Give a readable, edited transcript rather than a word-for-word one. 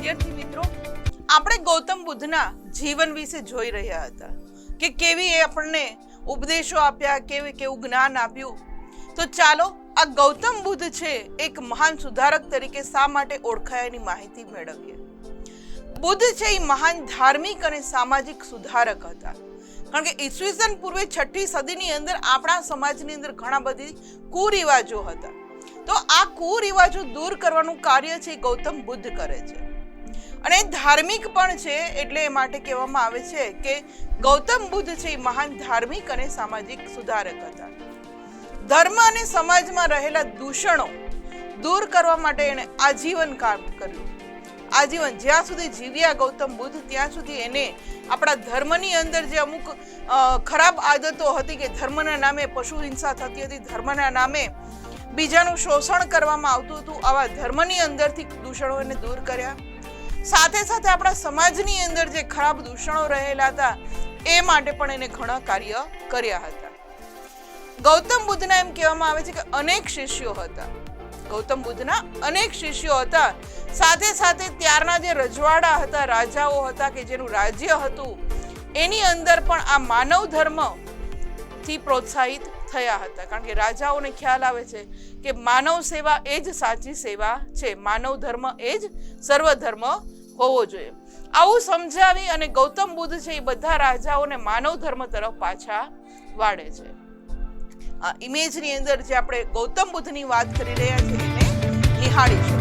વિદ્યાર્થી મિત્રો, આપણે ગૌતમ બુદ્ધના જીવન વિશે જોઈ રહ્યા હતા કે કેવી એ આપણને ઉપદેશો આપ્યા, કેવું જ્ઞાન આપ્યું. તો ચાલો આ ગૌતમ બુદ્ધ છે એક મહાન સુધારક તરીકે શા માટે ઓળખાય એની માહિતી મેળવીએ. બુદ્ધ છે એ મહાન ધાર્મિક અને સામાજિક સુધારક હતા. કારણ કે ઈસવીસન પૂર્વે 6ઠી સદીની અંદર આપણા સમાજની અંદર ઘણા બધી કુરિવાજો હતા. તો આ કુરિવાજો દૂર કરવાનું કાર્ય છે ગૌતમ બુદ્ધ કરે છે. અને ધાર્મિક પણ છે, એટલે એ માટે કહેવામાં આવે છે કે ગૌતમ બુદ્ધ છે એ મહાન ધાર્મિક અને સામાજિક સુધારક હતા. ધર્મ અને સમાજમાં રહેલા દૂષણો દૂર કરવા માટે એણે આજીવન કામ કર્યું. આજીવન જ્યાં સુધી જીવ્યા ગૌતમ બુદ્ધ ત્યાં સુધી એને આપણા ધર્મની અંદર જે અમુક ખરાબ આદતો હતી કે ધર્મના નામે પશુ હિંસા થતી હતી, ધર્મના નામે બીજાનું શોષણ કરવામાં આવતું હતું, આવા ધર્મની અંદરથી દૂષણો એને દૂર કર્યા. સાથે સાથે આપણા સમાજની અંદર જે ખરાબ દૂષણો રહેલા હતા એ માટે પણ એને ઘણા કાર્ય કર્યા હતા. ગૌતમ બુદ્ધના એમ કહેવામાં આવે છે કે અનેક શિષ્યો હતા. ગૌતમ બુદ્ધના અનેક શિષ્યો હતા. સાથે સાથે ત્યારના જે રજવાડા હતા, રાજાઓ હતા કે જેનું રાજ્ય હતું, એની અંદર પણ આ માનવ ધર્મ થી પ્રોત્સાહિત થયા હતા. કારણ કે રાજાઓને ખ્યાલ આવે છે કે માનવ સેવા એ જ સાચી સેવા છે, માનવ ધર્મ એ જ સર્વધર્મ હોવો જોઈએ. આવું સમજાવી અને ગૌતમ બુદ્ધ છે એ બધા રાજાઓને માનવ ધર્મ તરફ પાછા વાળે છે. આ ઇમેજની અંદર જે આપણે ગૌતમ બુદ્ધની વાત કરી રહ્યા છીએ એને નિહાળીશું.